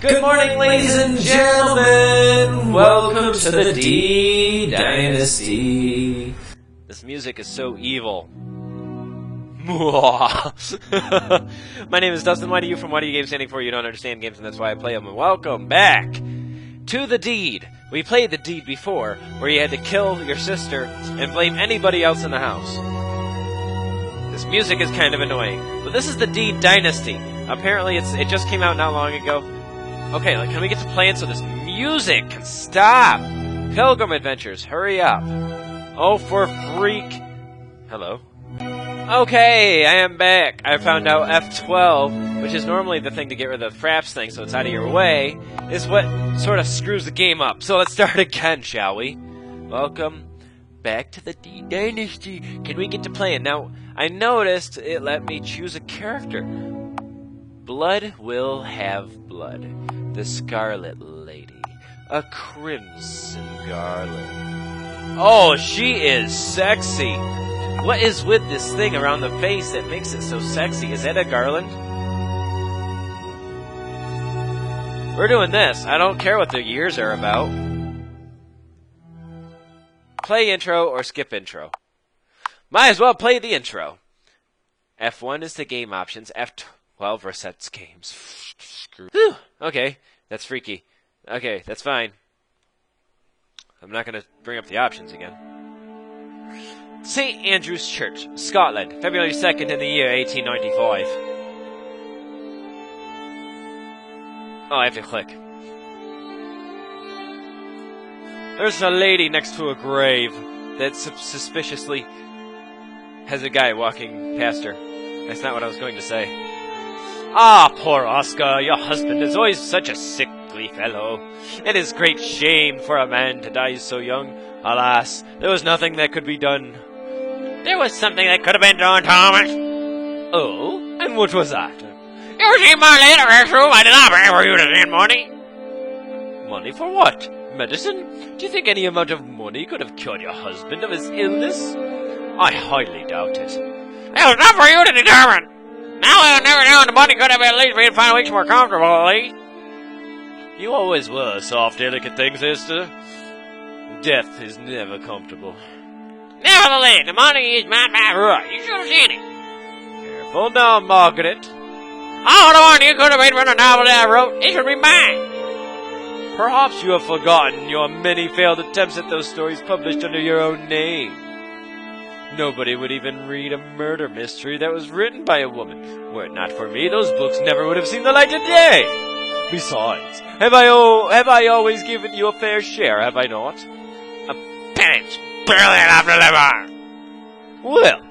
Good morning, ladies and gentlemen! Welcome to the Dynasty. This music is so evil. My name is Dustin. Why do you from Why Do You Games standing for? You don't understand games, and that's why I play them. And welcome back to The Deed. We played The Deed before, where you had to kill your sister and blame anybody else in the house. This music is kind of annoying. But this is The Deed Dynasty. Apparently it just came out not long ago. Okay, can we get to playing so this music can stop? Pilgrim Adventures, hurry up. Oh, for freak. Hello. Okay, I am back. I found out F12, which is normally the thing to get rid of the fraps thing so it's out of your way, is what sort of screws the game up. So let's start again, shall we? Welcome back to the D Dynasty. Can we get to playing? Now, I noticed it let me choose a character. Blood will have blood. The Scarlet Lady. A crimson garland. Oh, she is sexy. What is with this thing around the face that makes it so sexy? Is that a garland? We're doing this. I don't care what the years are about. Play intro or skip intro. Might as well play the intro. F1 is the game options. F12 resets games. Whew. Okay, that's freaky. Okay, that's fine. I'm not going to bring up the options again. St. Andrew's Church, Scotland, February 2nd in the year 1895. Oh, I have to click. There's a lady next to a grave that suspiciously has a guy walking past her. That's not what I was going to say. Ah, poor Oscar, your husband is always such a sickly fellow. It is great shame for a man to die so young. Alas, there was nothing that could be done. There was something that could have been done, Thomas. Oh? And what was that? You see my letter, room. I did not pay for you to send money. Money for what? Medicine? Do you think any amount of money could have cured your husband of his illness? I highly doubt it. It was not for you to determine. Now I'll never know, and the money could have at least made 5 weeks more comfortable, at least. You always were soft, delicate thing, sister. Death is never comfortable. Nevertheless, the money is mine by right. You should have seen it. Careful now, Margaret. All the money you could have made from the novel that I wrote, it should be mine. Perhaps you have forgotten your many failed attempts at those stories published under your own name. Nobody would even read a murder mystery that was written by a woman. Were it not for me, those books never would have seen the light of day. Besides, have I always given you a fair share, have I not? A penance, barely enough to live on. Well,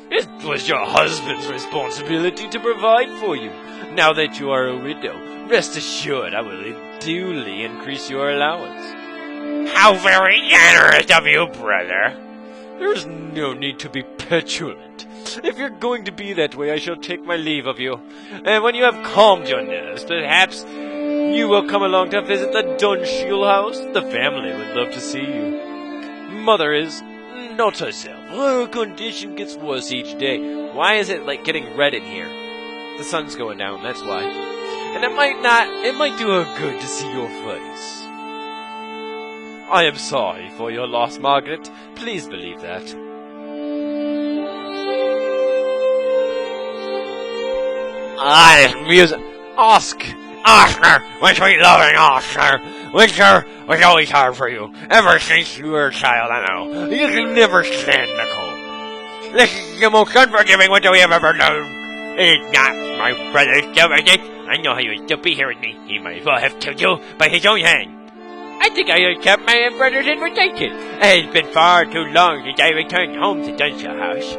it was your husband's responsibility to provide for you. Now that you are a widow, rest assured I will duly increase your allowance. How very generous of you, brother. There's no need to be petulant. If you're going to be that way, I shall take my leave of you. And when you have calmed your nerves, perhaps you will come along to visit the Dunshield house. The family would love to see you. Mother is not herself. Her condition gets worse each day. Why is it getting red in here? The sun's going down, that's why. And it might do her good to see your face. I am sorry for your loss, Margaret. Please believe that. This music. Oscar, my sweet loving Oscar. Winter was always hard for you. Ever since you were a child, I know. You can never stand the cold. This is the most unforgiving winter we have ever known. It is not my brother's doing it. I know how you would still be here with me. He might as well have killed you by his own hand. I think I kept my brother's invitation. It has been far too long since I returned home to Dunshield House.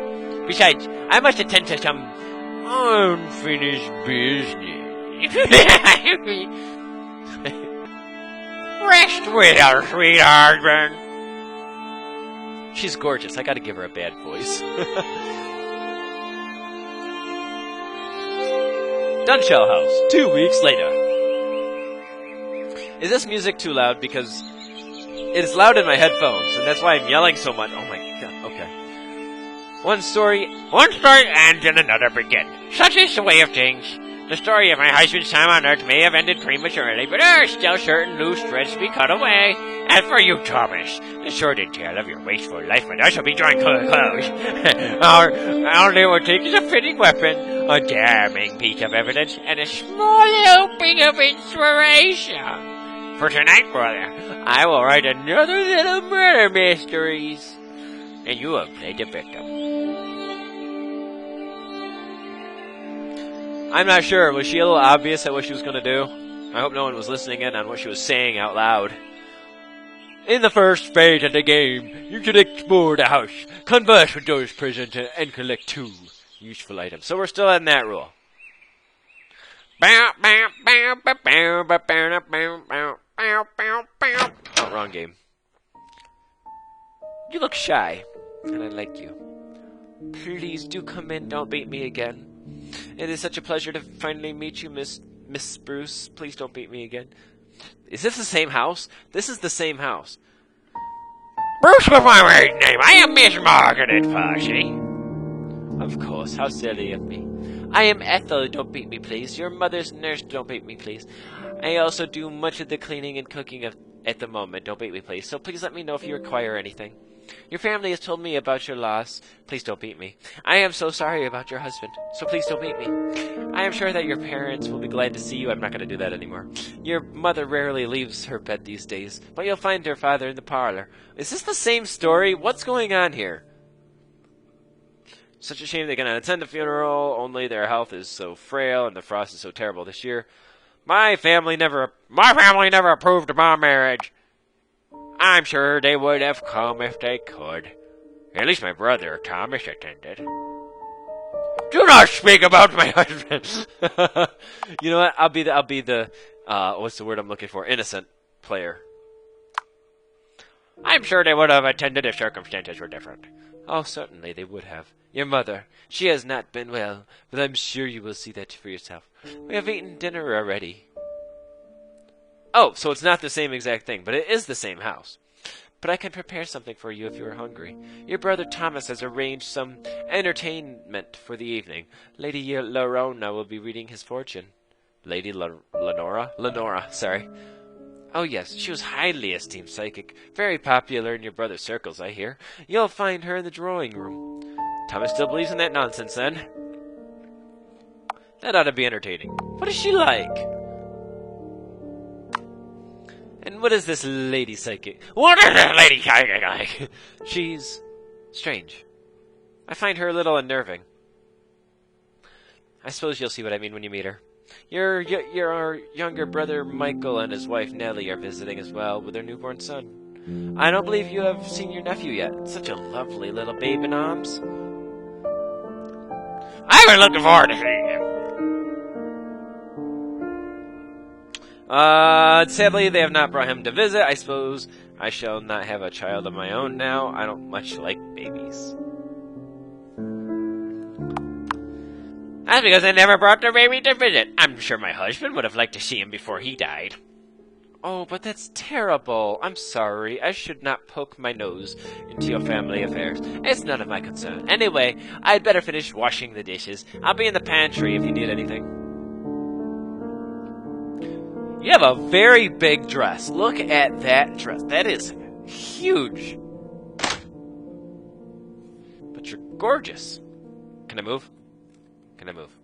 Besides, I must attend to some unfinished business. Rest with her, sweetheart, then. She's gorgeous. I gotta give her a bad voice. Dunshield House, 2 weeks later. Is this music too loud? Because it is loud in my headphones, and that's why I'm yelling so much. Oh my god, okay. One story ends and another begins. Such is the way of things. The story of my husband's time on Earth may have ended prematurely, but there are still certain loose threads to be cut away. And for you, Thomas, the sordid tale of your wasteful life with us will be drawing close. All they will take is a fitting weapon, a damning piece of evidence, and a small helping of inspiration. For tonight, brother, I will write another little murder mysteries, and you have played the victim. I'm not sure. Was she a little obvious at what she was going to do? I hope no one was listening in on what she was saying out loud. In the first phase of the game, you can explore the house, converse with those present, and collect 2 useful items. So we're still in that rule. Oh, wrong game. You look shy, and I like you. Please do come in, don't beat me again. It is such a pleasure to finally meet you, Miss Bruce. Please don't beat me again. Is this the same house? This is the same house. Bruce was my maiden name. I am Miss Margaret Percy. Of course, how silly of me. I am Ethel, don't beat me please. Your mother's nurse, don't beat me please. I also do much of the cleaning and cooking at the moment, don't beat me please. So please let me know if you require anything. Your family has told me about your loss. Please don't beat me. I am so sorry about your husband, so please don't beat me. I am sure that your parents will be glad to see you. I'm not going to do that anymore. Your mother rarely leaves her bed these days, but you'll find her father in the parlor. Is this the same story? What's going on here? Such a shame they cannot attend the funeral, only their health is so frail and the frost is so terrible this year. My family never approved of my marriage. I'm sure they would have come if they could. At least my brother, Thomas, attended. Do not speak about my husband! You know what? I'll be the what's the word I'm looking for? Innocent player. I'm sure they would have attended if circumstances were different. Oh, certainly they would have. Your mother, she has not been well, but I'm sure you will see that for yourself. We have eaten dinner already. Oh, so it's not the same exact thing, but it is the same house. But I can prepare something for you if you are hungry. Your brother Thomas has arranged some entertainment for the evening. Lady Lorona will be reading his fortune. Lady Lenora? Lenora, sorry. Oh yes, she was highly esteemed psychic. Very popular in your brother's circles, I hear. You'll find her in the drawing room. Thomas still believes in that nonsense, then? That ought to be entertaining. What is she like? And what is this lady psychic? What is this lady psychic like? She's strange. I find her a little unnerving. I suppose you'll see what I mean when you meet her. Your younger brother Michael and his wife Nellie are visiting as well with their newborn son. I don't believe you have seen your nephew yet. Such a lovely little babe in arms. I've been looking forward to seeing him. Sadly, they have not brought him to visit. I suppose I shall not have a child of my own now. I don't much like babies. That's because I never brought the baby to visit. I'm sure my husband would have liked to see him before he died. Oh, but that's terrible. I'm sorry. I should not poke my nose into your family affairs. It's none of my concern. Anyway, I'd better finish washing the dishes. I'll be in the pantry if you need anything. You have a very big dress. Look at that dress. That is huge. But you're gorgeous. Can I move? Can I move?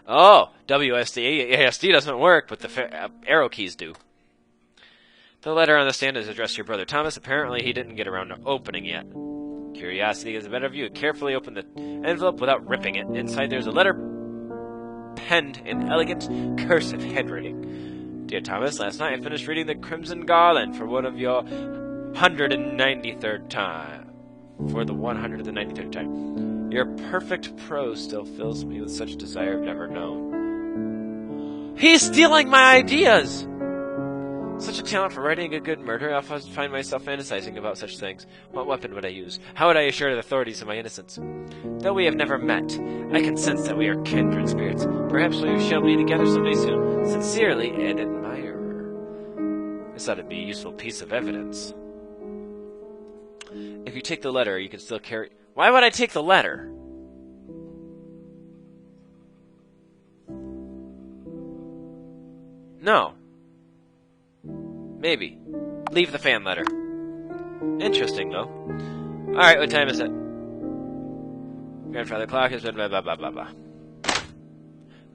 Oh, WSD doesn't work, but the arrow keys do. The letter on the stand is addressed to your brother Thomas. Apparently, he didn't get around to opening yet. Curiosity is a better view. Carefully open the envelope without ripping it. Inside, there's a letter penned in elegant, cursive handwriting. Dear Thomas, last night I finished reading The Crimson Garland for one of your 193rd time. For the 193rd time. Your perfect prose still fills me with such desire I've never known. He's stealing my ideas! Such a talent for writing a good murder, I often find myself fantasizing about such things. What weapon would I use? How would I assure the authorities of my innocence? Though we have never met, I can sense that we are kindred spirits. Perhaps we shall be together someday soon. Sincerely, an admirer. This ought to be a useful piece of evidence. If you take the letter, you can still carry... Why would I take the letter? No. Maybe. Leave the fan letter. Interesting, though. Alright, what time is it? Grandfather clock is blah blah blah blah blah.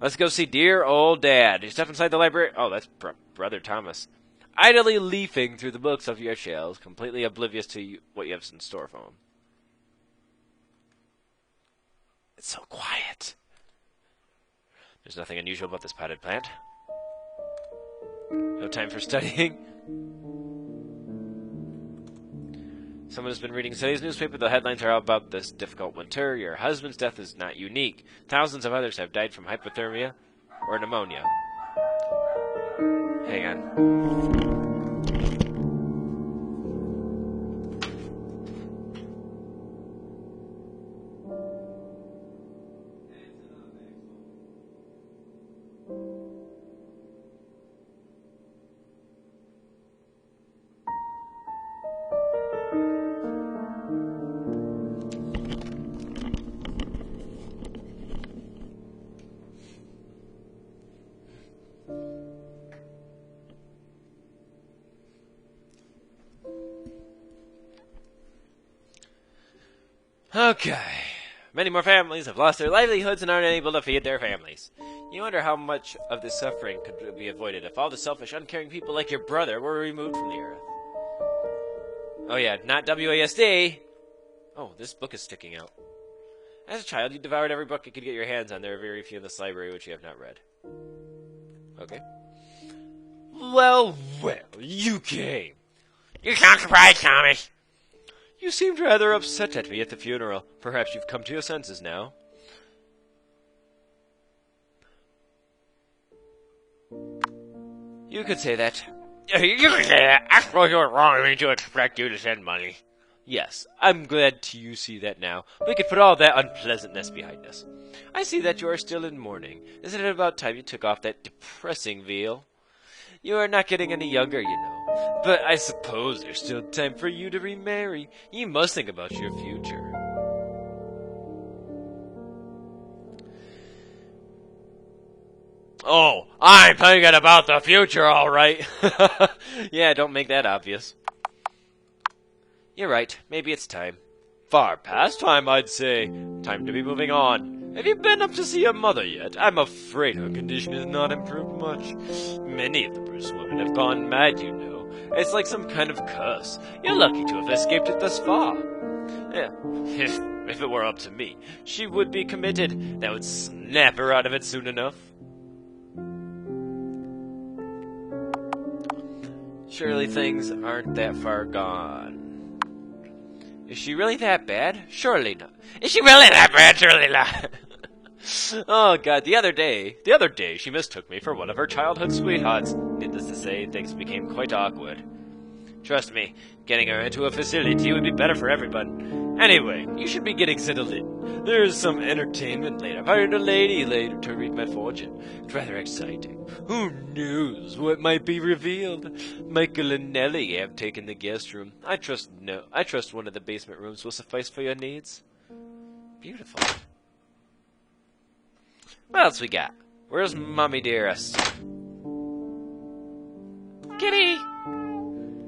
Let's go see dear old Dad. You step inside the library. Oh, that's Brother Thomas. Idly leafing through the books of your shelves, completely oblivious to what you have in store for him. It's so quiet. There's nothing unusual about this potted plant. No time for studying. Someone has been reading today's newspaper. The headlines are all about this difficult winter. Your husband's death is not unique. Thousands of others have died from hypothermia or pneumonia. Hang on. Okay. Many more families have lost their livelihoods and aren't able to feed their families. You wonder how much of this suffering could be avoided if all the selfish, uncaring people like your brother were removed from the earth. Oh yeah, not WASD! Oh, this book is sticking out. As a child, you devoured every book you could get your hands on. There are very few in this library which you have not read. Okay. Well, you came. You sound surprised, Thomas. You seemed rather upset at me at the funeral. Perhaps you've come to your senses now. You could say that. You could say that. I suppose you were wrong of me to expect you to send money. Yes, I'm glad you see that now. We could put all that unpleasantness behind us. I see that you are still in mourning. Isn't it about time you took off that depressing veil? You are not getting any younger, you know. But I suppose there's still time for you to remarry. You must think about your future. Oh, I'm thinking about the future, all right. Yeah, don't make that obvious. You're right. Maybe it's time. Far past time, I'd say. Time to be moving on. Have you been up to see your mother yet? I'm afraid her condition has not improved much. Many of the Bruce women have gone mad, you know. It's like some kind of curse. You're lucky to have escaped it thus far. Yeah, if it were up to me, she would be committed. That would snap her out of it soon enough. Surely things aren't that far gone. Is she really that bad? Surely not. Is she really that bad? Surely not. Oh god, the other day, she mistook me for one of her childhood sweethearts. Needless to say, things became quite awkward. Trust me, getting her into a facility would be better for everyone. Anyway, you should be getting settled in. There's some entertainment later. I've hired a lady later to read my fortune. It's rather exciting. Who knows what might be revealed? Michael and Nellie have taken the guest room. I trust one of the basement rooms will suffice for your needs. Beautiful. What else we got? Where's Mommy Dearest? Kitty!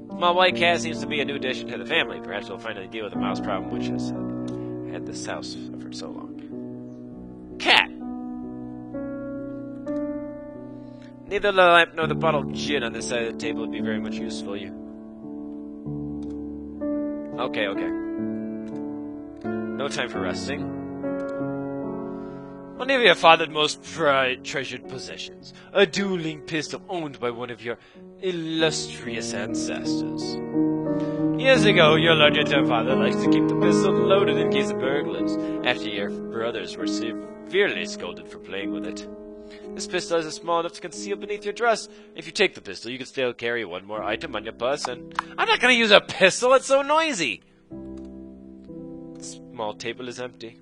Small white cat seems to be a new addition to the family. Perhaps we'll finally deal with the mouse problem which has had this house for so long. Cat! Neither the lamp nor the bottle of gin on this side of the table would be very much use for you. Okay. No time for resting. One of your father's most treasured possessions. A dueling pistol owned by one of your illustrious ancestors. Years ago, your larger father liked to keep the pistol loaded in case of burglars, after your brothers were severely scolded for playing with it. This pistol is small enough to conceal beneath your dress. If you take the pistol, you can still carry one more item on your person. I'm not going to use a pistol, it's so noisy! The small table is empty.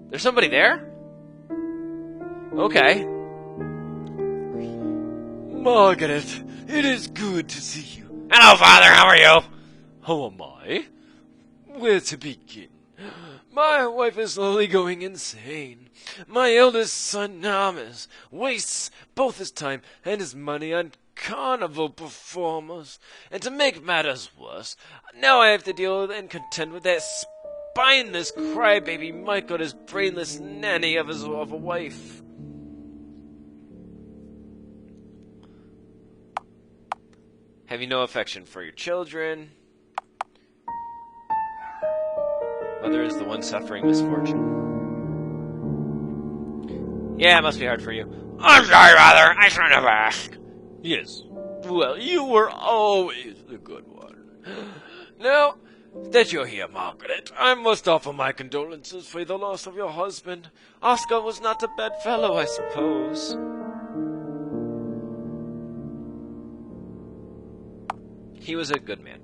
There's somebody there? Okay. Margaret, it is good to see you. Hello, Father, how are you? How am I? Where to begin? My wife is slowly going insane. My eldest son, Namas, wastes both his time and his money on carnival performers. And to make matters worse, now I have to deal with and contend with that spineless crybaby Michael and his brainless nanny of a wife. Have you no affection for your children? Mother is the one suffering misfortune. Yeah, it must be hard for you. I'm sorry, Mother. I shouldn't have asked. Yes. Well, you were always the good one. Now that you're here, Margaret, I must offer my condolences for the loss of your husband. Oscar was not a bad fellow, I suppose. He was a good man.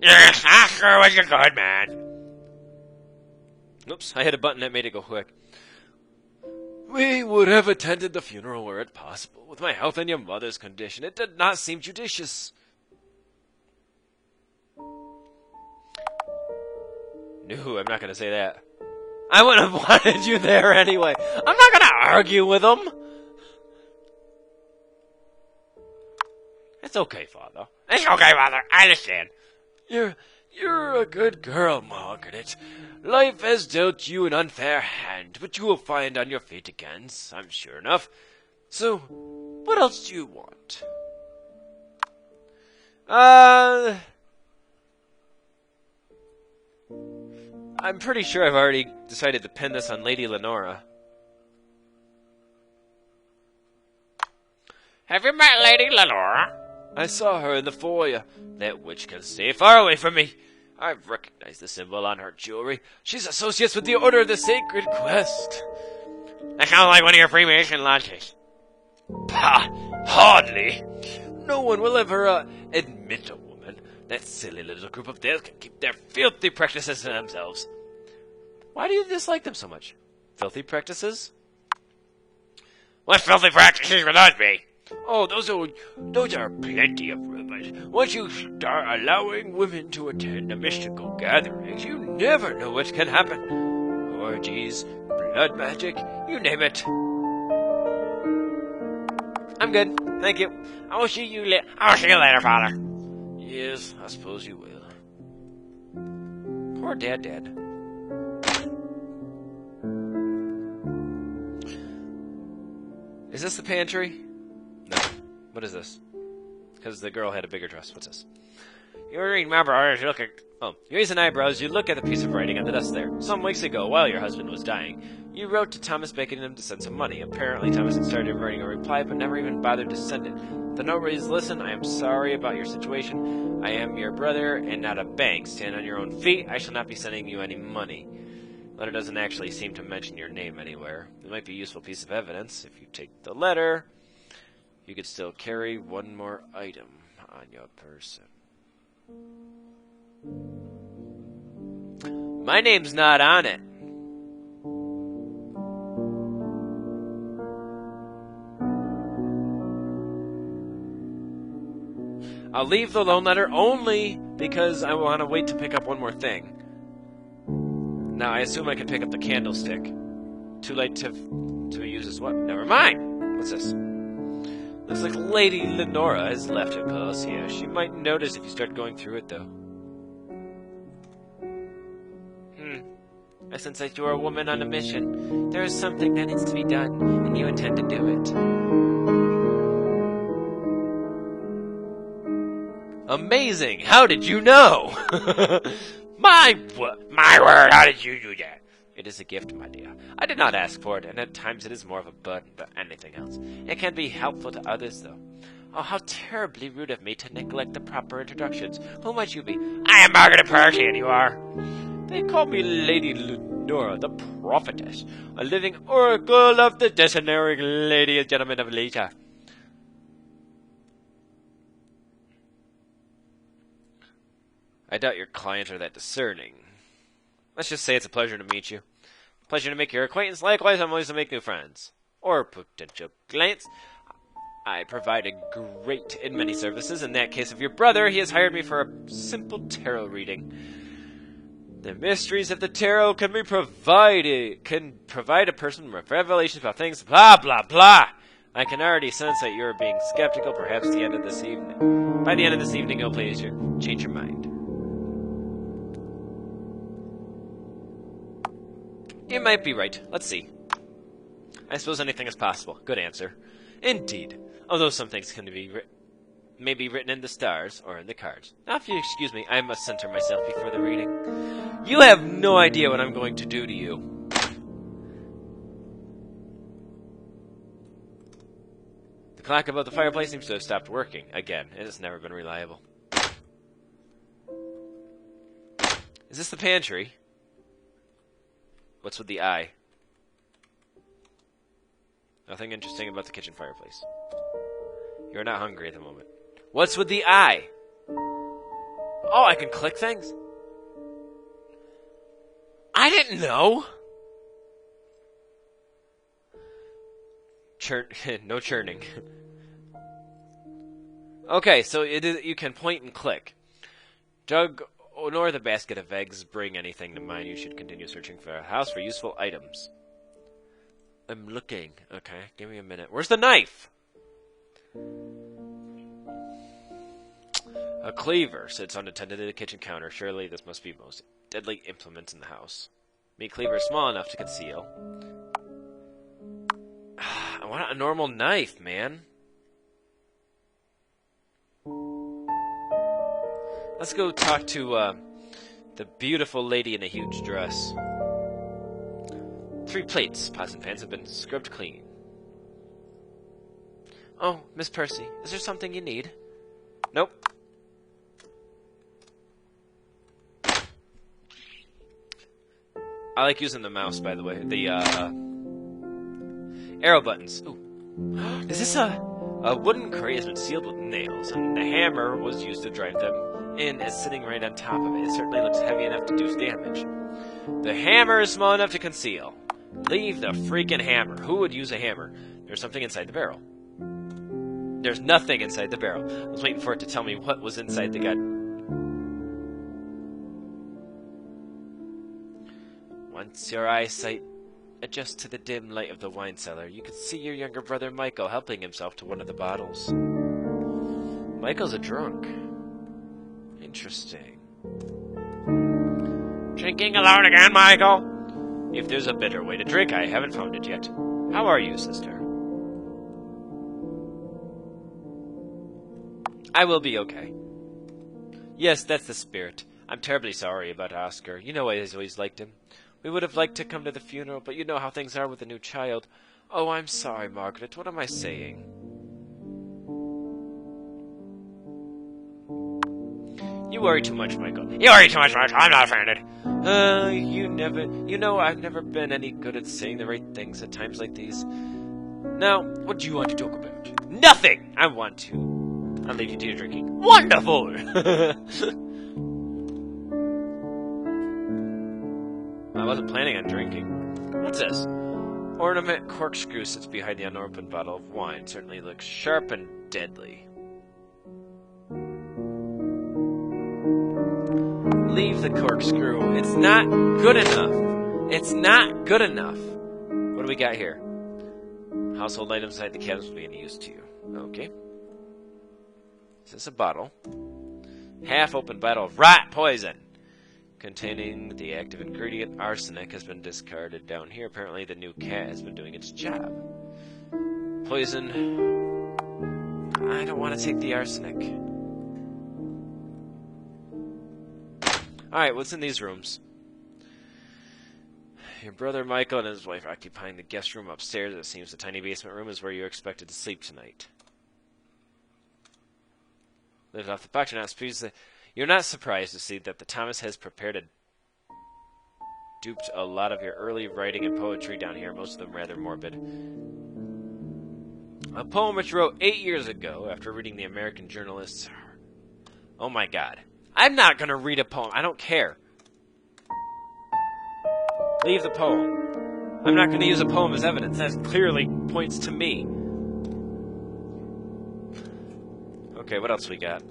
Yes, Oscar was a good man. Oops, I hit a button that made it go quick. We would have attended the funeral were it possible. With my health and your mother's condition, it did not seem judicious. No, I'm not going to say that. I wouldn't have wanted you there anyway. I'm not going to argue with him. It's okay, Father. It's okay, Father. I understand. You're a good girl, Margaret. Life has dealt you an unfair hand, but you will find on your feet again, I'm sure enough. So, what else do you want? I'm pretty sure I've already decided to pin this on Lady Lenora. Have you met Lady Lenora? I saw her in the foyer. That witch can stay far away from me. I've recognized the symbol on her jewelry. She's associates with the Order of the Sacred Quest. That sounds like one of your Freemason lodges. Pah! Hardly. No one will ever, admit a woman. That silly little group of devils can keep their filthy practices to themselves. Why do you dislike them so much? Filthy practices? What filthy practices would those be? Oh, those are plenty of rumors. Once you start allowing women to attend the mystical gatherings, you never know what can happen. Orgies, blood magic, you name it. I'm good. Thank you. I'll see you later, Father. Yes, I suppose you will. Poor Dad. Is this the pantry? No. What is this? Because the girl had a bigger dress. What's this? You're reading my brothers, you look at... Oh. You raise an eyebrows, you look at the piece of writing on the desk there. Some weeks ago, while your husband was dying, you wrote to Thomas begging him to send some money. Apparently, Thomas had started writing a reply, but never even bothered to send it. The note reads, Listen, I am sorry about your situation. I am your brother and not a bank. Stand on your own feet. I shall not be sending you any money. The letter doesn't actually seem to mention your name anywhere. It might be a useful piece of evidence. If you take the letter, you could still carry one more item on your person. My name's not on it. I'll leave the loan letter only because I want to wait to pick up one more thing. Now, I assume I can pick up the candlestick. Too late to use this what? Never mind. What's this? Looks like Lady Lenora has left her purse here. She might notice if you start going through it, though. I sense that you're a woman on a mission. There is something that needs to be done, and you intend to do it. Amazing! How did you know? My word, how did you do that? It is a gift, my dear. I did not ask for it, and at times it is more of a burden than anything else. It can be helpful to others, though. Oh, how terribly rude of me to neglect the proper introductions. Who might you be? I am Margaret Percy, and you are? They call me Lady Lenora, the prophetess, a living oracle of the discerning lady and gentlemen of Lita. I doubt your clients are that discerning. Let's just say it's a pleasure to meet you. Pleasure to make your acquaintance. Likewise, I'm always to make new friends. Or potential clients. I provide a great and many services. In that case of your brother, he has hired me for a simple tarot reading. The mysteries of the tarot can provide a person with revelations about things, blah, blah, blah. I can already sense that you're being skeptical, perhaps the end of this evening. By the end of this evening, you'll change your mind. You might be right. Let's see. I suppose anything is possible. Good answer. Indeed. Although some things can be maybe written in the stars or in the cards. Now, if you excuse me, I must center myself before the reading. You have no idea what I'm going to do to you. The clock above the fireplace seems to have stopped working. Again, it has never been reliable. Is this the pantry? What's with the eye? Nothing interesting about the kitchen fireplace. You're not hungry at the moment. What's with the eye? Oh, I can click things? I didn't know! No churning. Okay, so you can point and click. Jug nor the basket of eggs bring anything to mind. You should continue searching for a house for useful items. I'm looking. Okay, give me a minute. Where's the knife? A cleaver sits unattended at the kitchen counter. Surely this must be the most deadly implement in the house. Meat cleaver is small enough to conceal. I want a normal knife, man. Let's go talk to the beautiful lady in a huge dress. 3 plates, pots and pans have been scrubbed clean. Oh, Miss Percy, is there something you need? Nope. I like using the mouse, by the way. The arrow buttons. Ooh. Is this a wooden crate has been sealed with nails, and the hammer was used to drive them in as sitting right on top of it. It certainly looks heavy enough to do damage. The hammer is small enough to conceal. Leave the freaking hammer. Who would use a hammer? There's something inside the barrel. There's nothing inside the barrel. I was waiting for it to tell me what was inside the gun. Once your eyesight adjusts to the dim light of the wine cellar, you can see your younger brother Michael helping himself to one of the bottles. Michael's a drunk. Interesting. Drinking alone again, Michael? If there's a better way to drink, I haven't found it yet. How are you, sister? I will be okay. Yes, that's the spirit. I'm terribly sorry about Oscar. You know I always liked him. We would have liked to come to the funeral, but you know how things are with a new child. Oh, I'm sorry, Margaret. What am I saying? You worry too much, Michael. You worry too much, Michael. I'm not offended. You know I've never been any good at saying the right things at times like these. Now, what do you want to talk about? Nothing! I'll leave you to your drinking. Wonderful! I wasn't planning on drinking. What's this? Ornament corkscrew sits behind the unopened bottle of wine. Certainly looks sharp and deadly. Leave the corkscrew. It's not good enough. It's not good enough. What do we got here? Household items inside the cabinets will be any use to you. Okay. Is this a bottle? Half-open bottle of rat poison containing the active ingredient arsenic has been discarded down here. Apparently the new cat has been doing its job. Poison. I don't want to take the arsenic. Alright, what's in these rooms? Your brother Michael and his wife are occupying the guest room upstairs. It seems the tiny basement room is where you're expected to sleep tonight. Lift off the box. You're not surprised to see that the Thomas has duped a lot of your early writing and poetry down here, most of them rather morbid. A poem which wrote 8 years ago after reading the American journalists. Oh my god. I'm not going to read a poem. I don't care. Leave the poem. I'm not going to use a poem as evidence. That clearly points to me. Okay, what else we got?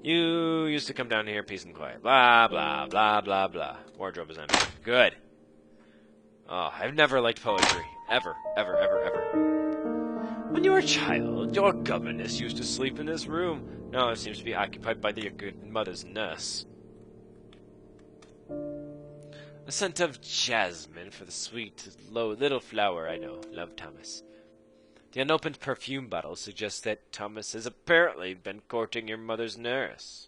You used to come down here peace and quiet. Blah, blah, blah, blah, blah. Wardrobe is empty. Good. Oh, I've never liked poetry. Ever, ever, ever, ever. When you were a child, your governess used to sleep in this room. Now it seems to be occupied by your good mother's nurse. A scent of jasmine for the sweet, low little flower, I know. Love, Thomas. The unopened perfume bottle suggests that Thomas has apparently been courting your mother's nurse.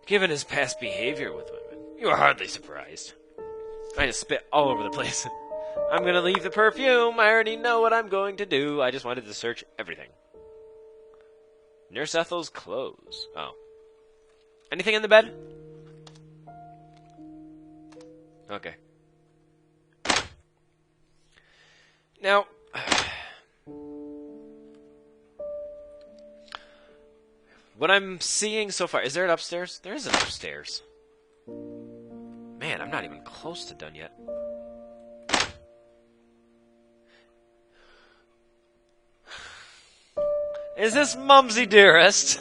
Given his past behavior with women, you are hardly surprised. I just spit all over the place. I'm gonna leave the perfume. I already know what I'm going to do. I just wanted to search everything. Nurse Ethel's clothes. Oh. Anything in the bed? Okay. Now, what I'm seeing so far, is there an upstairs? There is an upstairs. Man, I'm not even close to done yet. Is this Mumsy Dearest?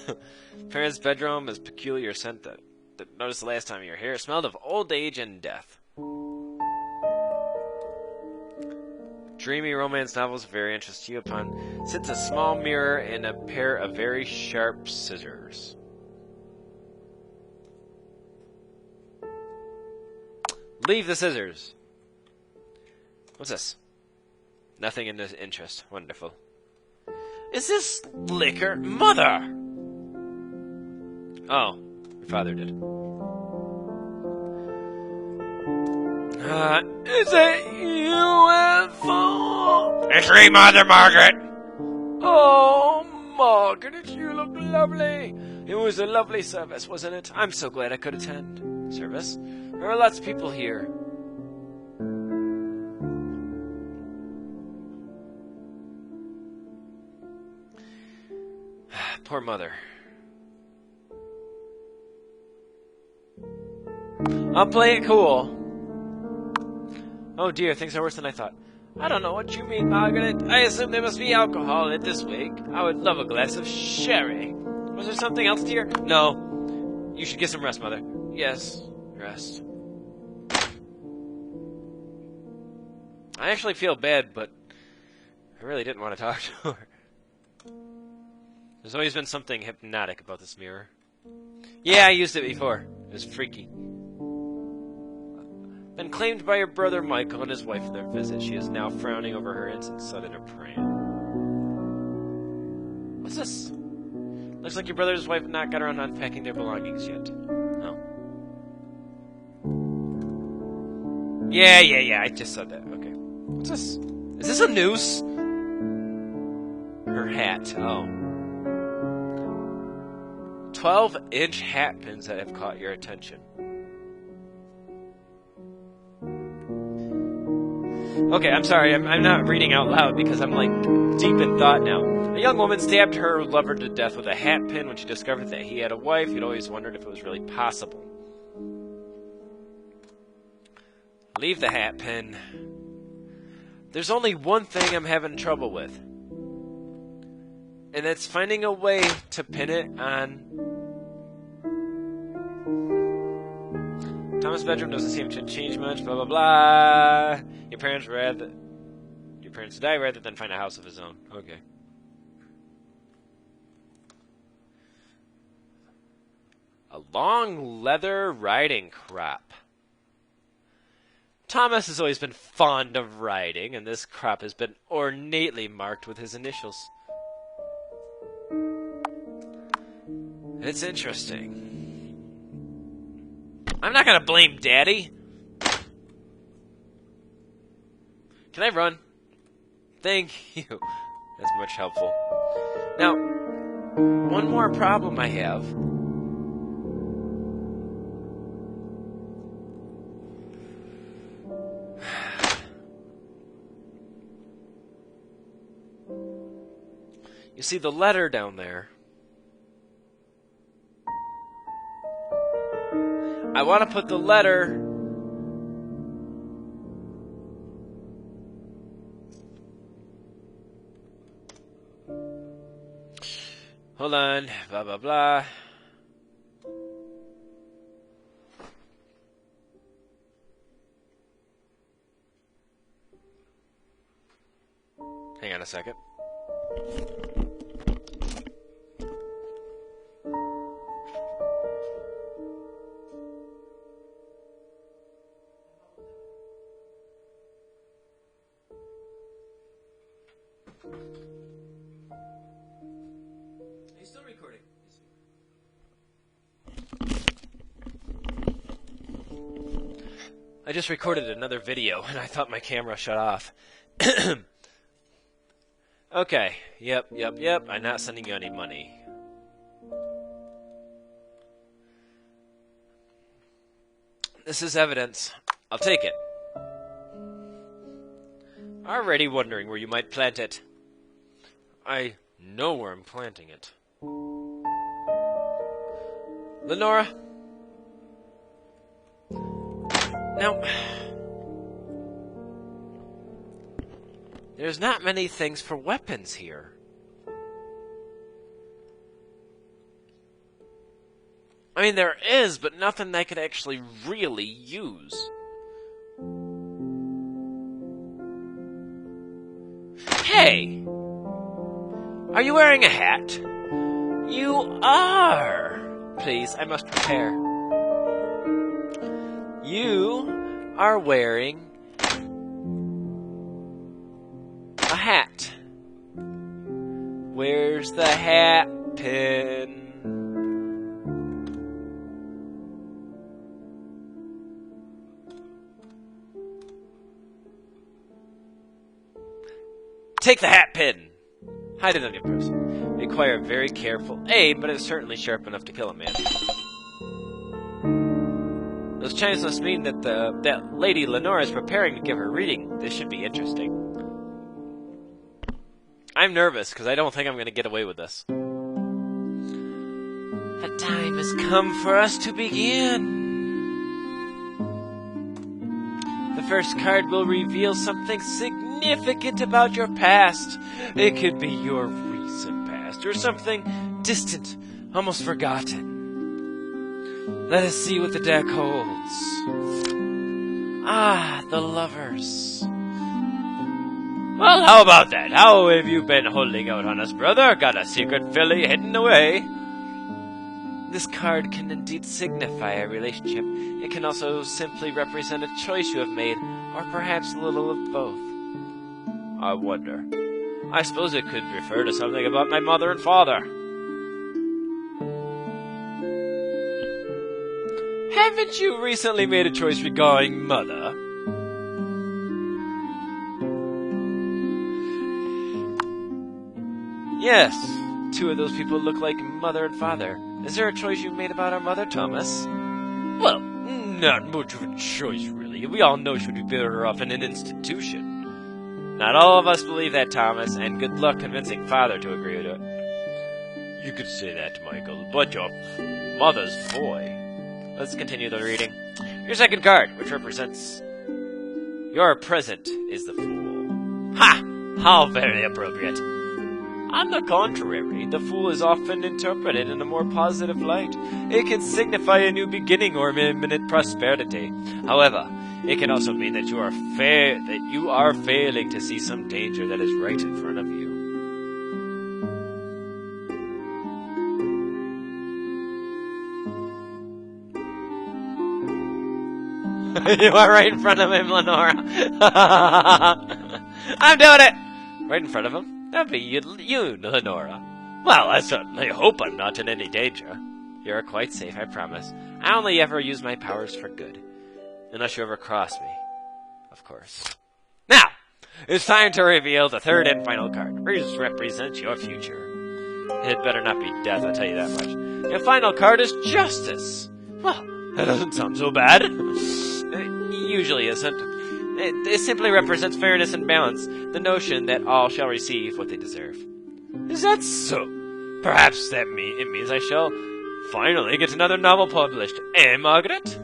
Parents' bedroom is peculiar scent that noticed the last time you were here. It smelled of old age and death. Dreamy romance novels of very interest to you. Upon sits a small mirror and a pair of very sharp scissors. Leave the scissors. What's this? Nothing in this interest. Wonderful. Is this liquor? Mother! Oh, your father did. Is it you, Ethel? It's me, Mother Margaret! Oh, Margaret, you look lovely. It was a lovely service, wasn't it? I'm so glad I could attend. Service? There are lots of people here. Poor mother. I'll play it cool. Oh dear, things are worse than I thought. I don't know what you mean, Margaret. I assume there must be alcohol in it this week. I would love a glass of sherry. Was there something else, dear? No. You should get some rest, Mother. Yes, rest. I actually feel bad, but I really didn't want to talk to her. There's always been something hypnotic about this mirror. Yeah, I used it before. It was freaky. Been claimed by your brother Michael and his wife for their visit. She is now frowning over her incense sud in her pram. What's this? Looks like your brother's wife not got around to unpacking their belongings yet. Oh. Yeah, I just saw that. Okay. What's this? Is this a noose? Her hat. Oh. 12-inch hat pins that have caught your attention. Okay, I'm sorry, I'm not reading out loud because I'm, like, deep in thought now. A young woman stabbed her lover to death with a hat pin when she discovered that he had a wife. He'd always wondered if it was really possible. Leave the hat pin. There's only one thing I'm having trouble with. And that's finding a way to pin it on... Thomas' bedroom doesn't seem to change much, blah, blah, blah. Your parents die rather than find a house of his own. Okay. A long leather riding crop. Thomas has always been fond of riding, and this crop has been ornately marked with his initials. It's interesting. I'm not gonna blame Daddy. Can I run? Thank you. That's much helpful. Now, one more problem I have. You see the letter down there. I want to put the letter Hold on. Blah, blah, blah. Hang on a second. Are you still recording? I just recorded another video and I thought my camera shut off. Okay. Yep. I'm not sending you any money. This is evidence. I'll take it. Already wondering where you might plant it. I know where I'm planting it. Lenora? Now, there's not many things for weapons here. I mean, there is, but nothing I could actually really use. Hey! Are you wearing a hat? You are! Please, I must prepare. You are wearing a hat. Where's the hat pin? Take the hat pin! Hide it on your person. Require very careful aim, but it's certainly sharp enough to kill a man. Those chimes must mean that that Lady Lenora is preparing to give her reading. This should be interesting. I'm nervous, because I don't think I'm going to get away with this. The time has come for us to begin. The first card will reveal something significant about your past. It could be your recent past, or something distant, almost forgotten. Let us see what the deck holds. Ah, the lovers. Well, how about that? How have you been holding out on us, brother? Got a secret filly hidden away? This card can indeed signify a relationship. It can also simply represent a choice you have made, or perhaps a little of both. I wonder. I suppose it could refer to something about my mother and father. Haven't you recently made a choice regarding mother? Yes, two of those people look like mother and father. Is there a choice you made about our mother, Thomas? Well, not much of a choice, really. We all know she'd be better off in an institution. Not all of us believe that, Thomas, and good luck convincing father to agree with it. You could say that, Michael, but your mother's boy. Let's continue the reading. Your second card, which represents your present, is the Fool. Ha! How very appropriate. On the contrary, the Fool is often interpreted in a more positive light. It can signify a new beginning or imminent prosperity. However, it can also mean that you are failing to see some danger that is right in front of you. You are right in front of him, Lenora. I'm doing it! Right in front of him? That'd be you, Lenora. Well, I certainly hope I'm not in any danger. You're quite safe, I promise. I only ever use my powers for good. Unless you ever cross me. Of course. Now, it's time to reveal the third and final card. This represents your future. It better not be death, I'll tell you that much. Your final card is Justice. Well, that doesn't sound so bad. It usually isn't. It simply represents fairness and balance, the notion that all shall receive what they deserve. Is that so? Perhaps it means I shall finally get another novel published. Eh, Margaret?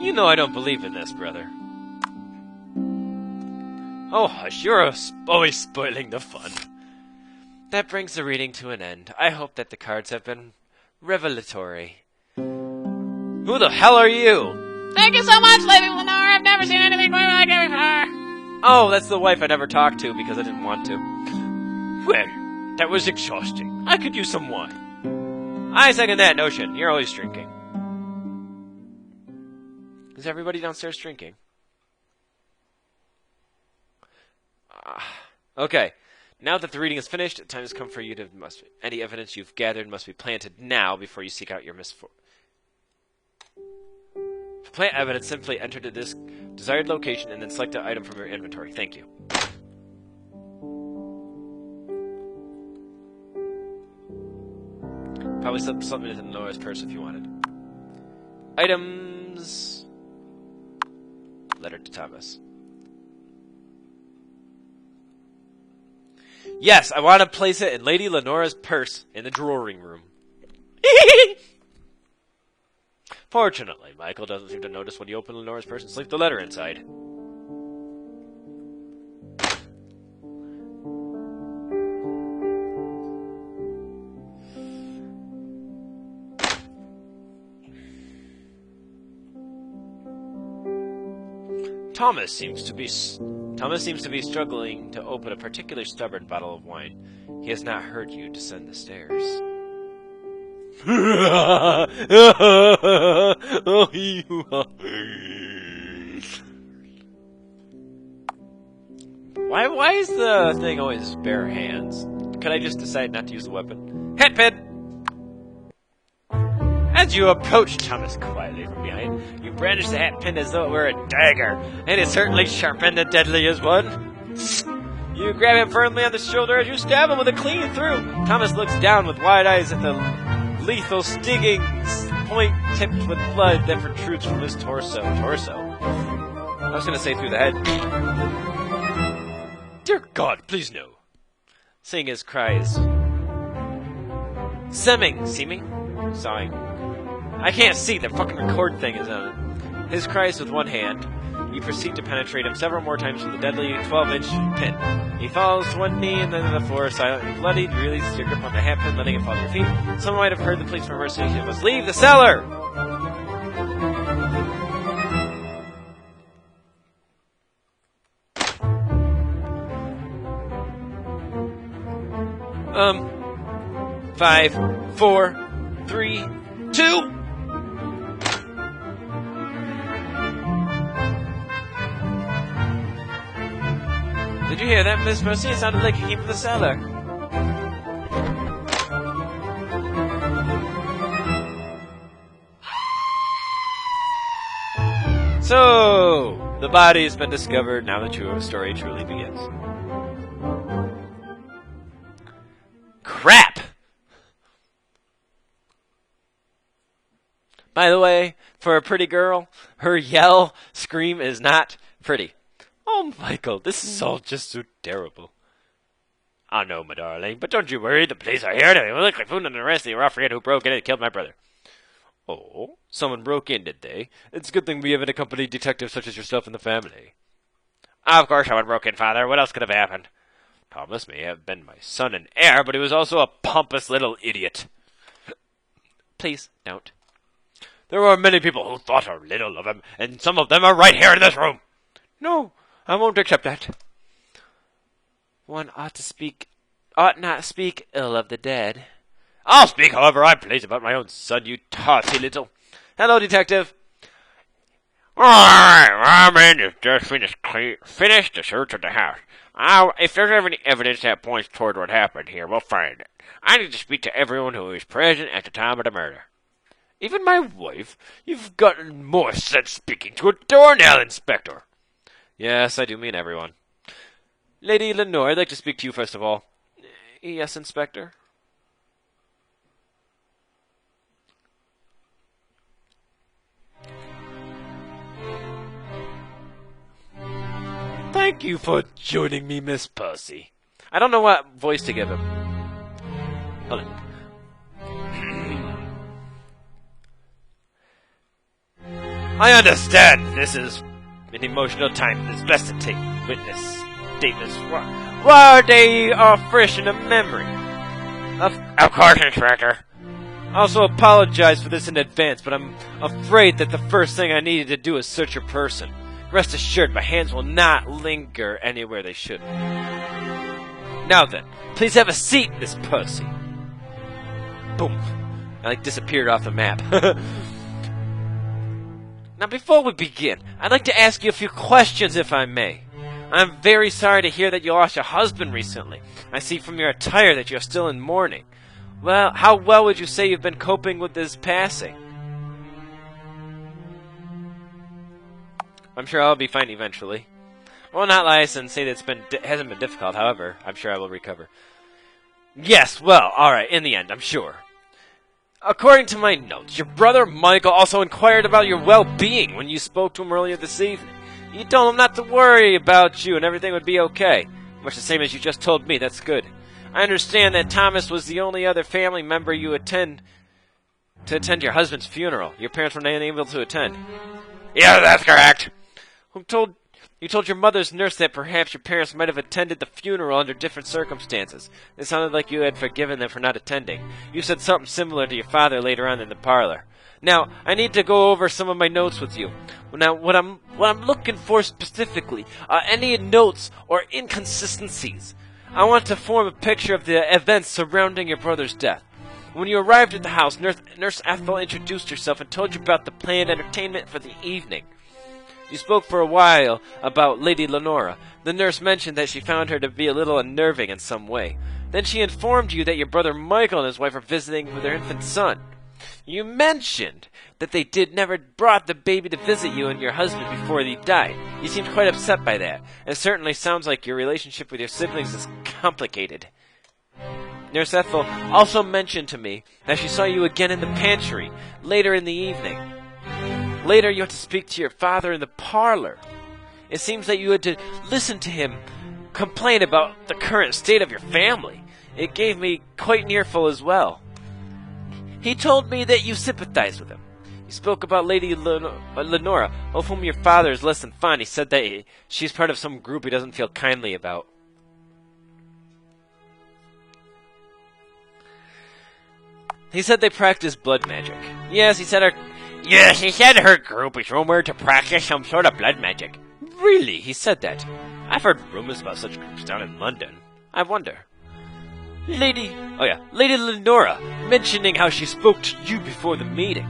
You know I don't believe in this, brother. Oh, hush, you're always spoiling the fun. That brings the reading to an end. I hope that the cards have been revelatory. Who the hell are you? Thank you so much, Lady Lenore. I've never seen anything quite like it before. Oh, that's the wife I never talked to because I didn't want to. Well, that was exhausting. I could use some wine. I second that notion. You're always drinking. Is everybody downstairs drinking? Okay. Now that the reading is finished, the time has come for you to any evidence you've gathered must be planted now before you seek out your misfortune. To plant evidence, simply enter to this desired location and then select an item from your inventory. Thank you. Probably slip something into Nora's purse if you wanted. Items. Letter to Thomas. Yes, I want to place it in Lady Lenora's purse in the drawing room. Fortunately, Michael doesn't seem to notice when you open Lenora's purse and slip the letter inside. Thomas seems to be struggling to open a particularly stubborn bottle of wine. He has not heard you descend the stairs. Why is the thing always bare hands? Could I just decide not to use the weapon? Hatpin! As you approach Thomas quietly from behind, you brandish the hatpin as though it were a dagger, and it's certainly sharp and the deadliest one. You grab him firmly on the shoulder as you stab him with a clean through. Thomas looks down with wide eyes at the lethal stinging point tipped with blood that protrudes from his torso. I was going to say through the head. Dear God, please no. Seeing his cries. Seeming? Sawing. I can't see, the fucking record thing is on. His cries with one hand. You proceed to penetrate him several more times with a deadly 12-inch pin. He falls to one knee and then to the floor, silently bloodied. You release your grip on the hatpin, letting it fall to your feet. Someone might have heard the police from mercy. You must leave the cellar! Five, 4, 3, 2... Did you hear that, Miss Mercy? It sounded like it came from the cellar. So, the body's been discovered. Now the true story truly begins. Crap! By the way, for a pretty girl, her scream is not pretty. Oh, Michael, this is all just so terrible. I know, my darling, but don't you worry. The police are here. They will likely found an arrest the ruffian who broke in and killed my brother. Oh, someone broke in, did they? It's a good thing we have an accompanied detective such as yourself in the family. Of course someone broke in, Father. What else could have happened? Thomas may have been my son and heir, but he was also a pompous little idiot. Please, don't. There were many people who thought a little of him, and some of them are right here in this room. No, I won't accept that. One ought not speak ill of the dead. I'll speak however I please about my own son, you tossy little... Hello, detective. All right, our man has just finished the search of the house. If there's any evidence that points toward what happened here, we'll find it. I need to speak to everyone who was present at the time of the murder. Even my wife? You've gotten more sense speaking to a doornail, Inspector. Yes, I do mean everyone. Lady Lenore, I'd like to speak to you first of all. Yes, Inspector? Thank you for joining me, Miss Percy. I don't know what voice to give him. Hold on. I understand this is an emotional time. It's best to take witness. statements? Why are they all fresh in the memory? Of course, Inspector. I also apologize for this in advance, but I'm afraid that the first thing I needed to do is search your person. Rest assured, my hands will not linger anywhere they shouldn't. Now then, please have a seat, Miss Pussy. Boom. I disappeared off the map. Now, before we begin, I'd like to ask you a few questions, if I may. I'm very sorry to hear that you lost your husband recently. I see from your attire that you're still in mourning. Well, how well would you say you've been coping with his passing? I'm sure I'll be fine eventually. I will not lie and say that it hasn't been difficult, however, I'm sure I will recover. Yes, well, alright, in the end, I'm sure. According to my notes, your brother Michael also inquired about your well-being when you spoke to him earlier this evening. You told him not to worry about you and everything would be okay. Much the same as you just told me, that's good. I understand that Thomas was the only other family member you attend your husband's funeral. Your parents were not able to attend. Yeah, that's correct. You told your mother's nurse that perhaps your parents might have attended the funeral under different circumstances. It sounded like you had forgiven them for not attending. You said something similar to your father later on in the parlor. Now, I need to go over some of my notes with you. Now, what I'm looking for specifically are any notes or inconsistencies. I want to form a picture of the events surrounding your brother's death. When you arrived at the house, Nurse Ethel introduced herself and told you about the planned entertainment for the evening. You spoke for a while about Lady Lenora. The nurse mentioned that she found her to be a little unnerving in some way. Then she informed you that your brother Michael and his wife were visiting with their infant son. You mentioned that they never brought the baby to visit you and your husband before he died. You seemed quite upset by that. It certainly sounds like your relationship with your siblings is complicated. Nurse Ethel also mentioned to me that she saw you again in the pantry later in the evening. Later, you had to speak to your father in the parlor. It seems that you had to listen to him complain about the current state of your family. It gave me quite an earful as well. He told me that you sympathized with him. You spoke about Lady Lenora, of whom your father is less than fond. He said that she's part of some group he doesn't feel kindly about. He said they practice blood magic. Yes, he said her group is rumored to practice some sort of blood magic. Really? He said that? I've heard rumors about such groups down in London. I wonder. Lady Lenora, mentioning how she spoke to you before the meeting.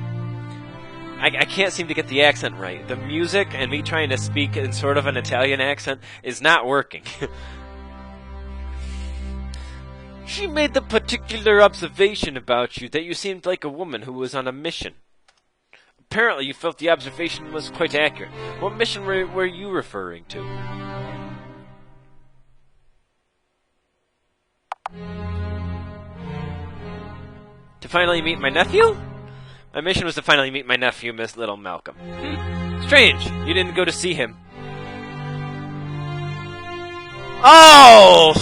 I can't seem to get the accent right. The music and me trying to speak in sort of an Italian accent is not working. She made the particular observation about you that you seemed like a woman who was on a mission. Apparently you felt the observation was quite accurate. What mission were you referring to? To finally meet my nephew? My mission was to finally meet my nephew, Miss Little Malcolm. Strange, you didn't go to see him. Oh!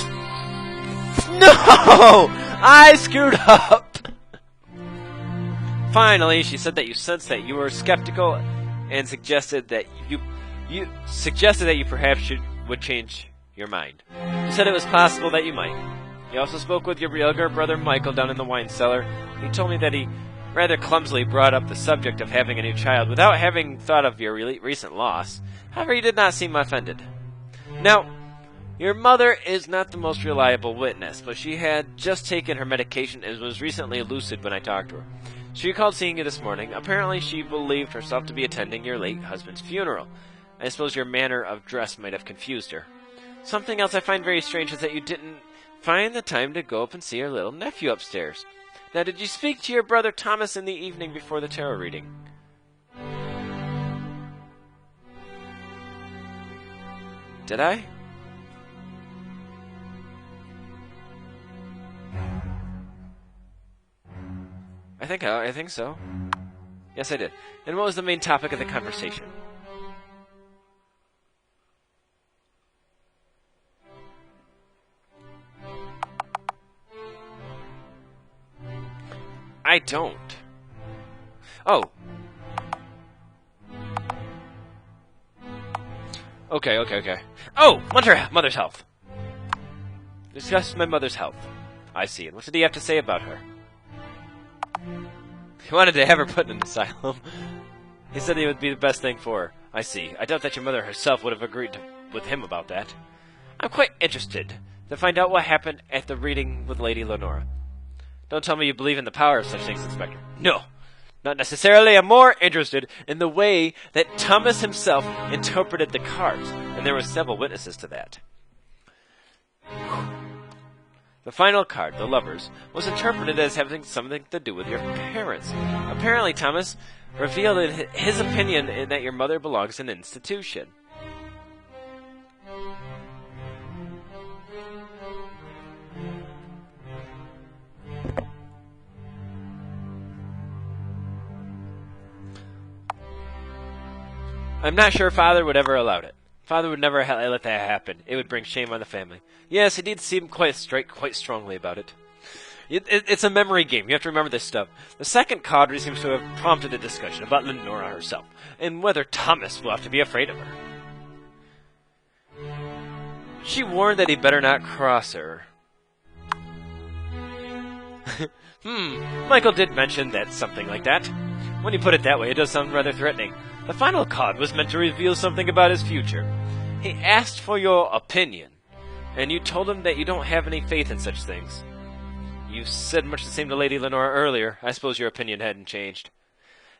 No! I screwed up! Finally, she said that you sensed that you were skeptical and suggested that you perhaps would change your mind. You said it was possible that you might. You also spoke with your younger brother Michael down in the wine cellar. He told me that he rather clumsily brought up the subject of having a new child without having thought of your recent loss. However, he did not seem offended. Now, your mother is not the most reliable witness, but she had just taken her medication and was recently lucid when I talked to her. She recalled seeing you this morning. Apparently, she believed herself to be attending your late husband's funeral. I suppose your manner of dress might have confused her. Something else I find very strange is that you didn't find the time to go up and see your little nephew upstairs. Now, did you speak to your brother Thomas in the evening before the tarot reading? Did I? I think so. Yes, I did. And what was the main topic of the conversation? I don't. Oh. Okay. Oh, mother's health. Discuss my mother's health. I see. And what did he have to say about her? He wanted to have her put in an asylum. He said it would be the best thing for her. I see. I doubt that your mother herself would have agreed with him about that. I'm quite interested to find out what happened at the reading with Lady Lenora. Don't tell me you believe in the power of such things, Inspector. No, not necessarily. I'm more interested in the way that Thomas himself interpreted the cards, and there were several witnesses to that. The final card, the Lovers, was interpreted as having something to do with your parents. Apparently, Thomas revealed his opinion in that your mother belongs in an institution. I'm not sure Father would ever allow it. Father would never let that happen. It would bring shame on the family. Yes, he did seem quite strongly about it. It's a memory game. You have to remember this stuff. The second card seems to have prompted a discussion about Lenora herself, and whether Thomas will have to be afraid of her. She warned that he better not cross her. Michael did mention that something like that. When you put it that way, it does sound rather threatening. The final card was meant to reveal something about his future. He asked for your opinion, and you told him that you don't have any faith in such things. You said much the same to Lady Lenora earlier. I suppose your opinion hadn't changed.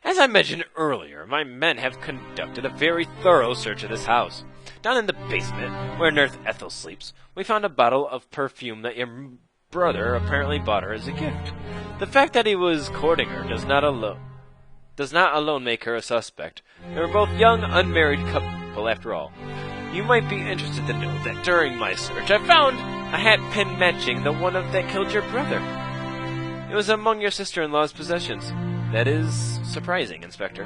As I mentioned earlier, my men have conducted a very thorough search of this house. Down in the basement, where Nurse Ethel sleeps, we found a bottle of perfume that your brother apparently bought her as a gift. The fact that he was courting her does not alone make her a suspect. They were both young, unmarried couple after all. You might be interested to know that during my search I found a hat pin matching the one that killed your brother. It was among your sister-in-law's possessions. That is surprising, Inspector.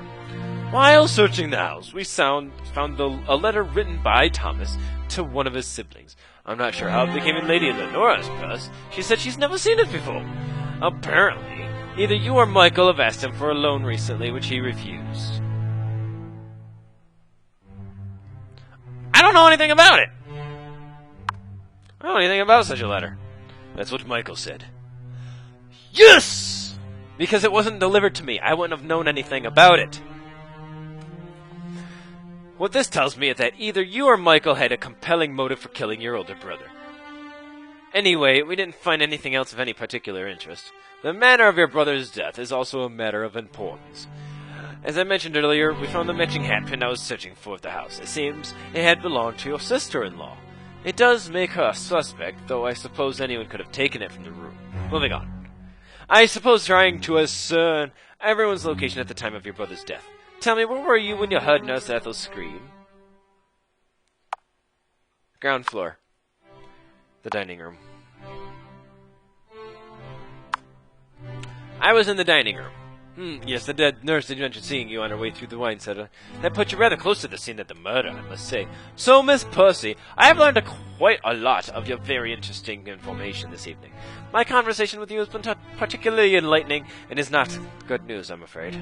While searching the house, we found a letter written by Thomas to one of his siblings. I'm not sure how it became in Lady Lenora's purse. She said she's never seen it before. Apparently, either you or Michael have asked him for a loan recently, which he refused. I don't know anything about it. I don't know anything about such a letter. That's what Michael said. Yes! Because it wasn't delivered to me. I wouldn't have known anything about it. What this tells me is that either you or Michael had a compelling motive for killing your older brother. Anyway, we didn't find anything else of any particular interest. The manner of your brother's death is also a matter of importance. As I mentioned earlier, we found the matching hatpin I was searching for at the house. It seems it had belonged to your sister-in-law. It does make her a suspect, though I suppose anyone could have taken it from the room. Moving on. I suppose trying to discern everyone's location at the time of your brother's death. Tell me, where were you when you heard Nurse Ethel scream? Ground floor. The dining room. I was in the dining room. Yes, the dead nurse did mention seeing you on her way through the wine cellar. That put you rather close to the scene of the murder, I must say. So, Miss Percy, I have learned quite a lot of your very interesting information this evening. My conversation with you has been particularly enlightening, and is not good news, I'm afraid.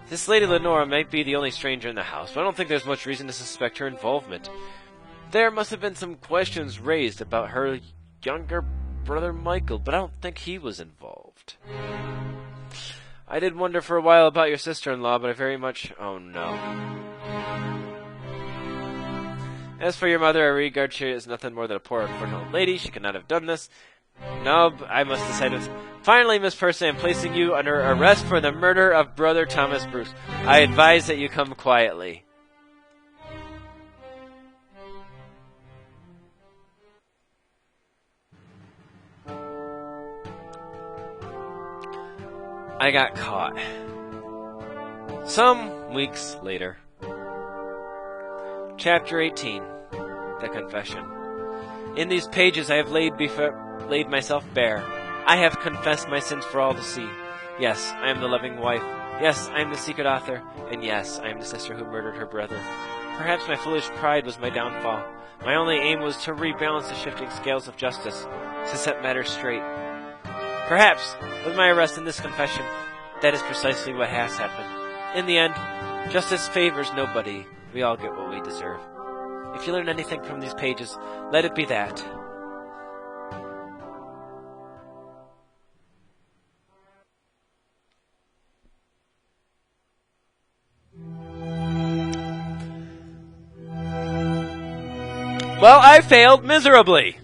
This Lady Lenora might be the only stranger in the house, but I don't think there's much reason to suspect her involvement. There must have been some questions raised about her younger brother Michael, but I don't think he was involved. I did wonder for a while about your sister-in-law, but I very much... Oh, no. As for your mother, I regard she as nothing more than a poor, unfortunate old lady. She could not have done this. No, I must decide this. Finally, Miss Percy, I'm placing you under arrest for the murder of Brother Thomas Bruce. I advise that you come quietly. I got caught. Some weeks later. Chapter 18. The Confession. In these pages I have laid myself bare. I have confessed my sins for all to see. Yes, I am the loving wife. Yes, I am the secret author. And yes, I am the sister who murdered her brother. Perhaps my foolish pride was my downfall. My only aim was to rebalance the shifting scales of justice, to set matters straight. Perhaps, with my arrest and this confession, that is precisely what has happened. in the end, justice favors nobody. We all get what we deserve. If you learn anything from these pages, let it be that. Well, I failed miserably.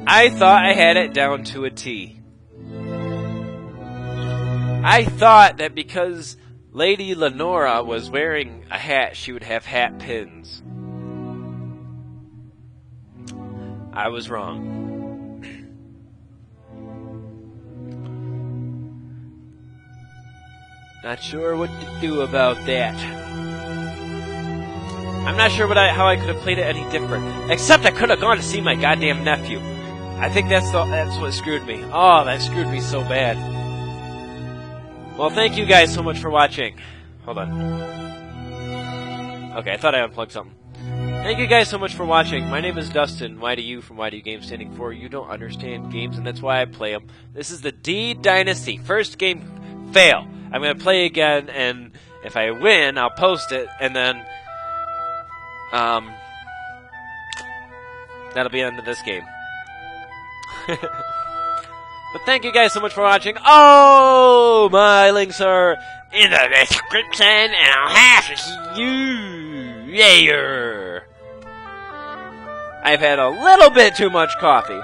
I thought I had it down to a T. I thought that because Lady Lenora was wearing a hat, she would have hat pins. I was wrong. Not sure what to do about that. I'm not sure how I could have played it any different. Except I could have gone to see my goddamn nephew. I think that's what screwed me. Oh, that screwed me so bad. Well, thank you guys so much for watching. Hold on. Okay, I thought I unplugged something. Thank you guys so much for watching. My name is Dustin, YDU from YDU Games, standing for You Don't Understand Games, and that's why I play them. This is the D Dynasty. First game, fail. I'm going to play again, and if I win, I'll post it, and then that'll be the end of this game. But thank you guys so much for watching. Oh, my links are in the description, and I'll have to see you later. I've had a little bit too much coffee.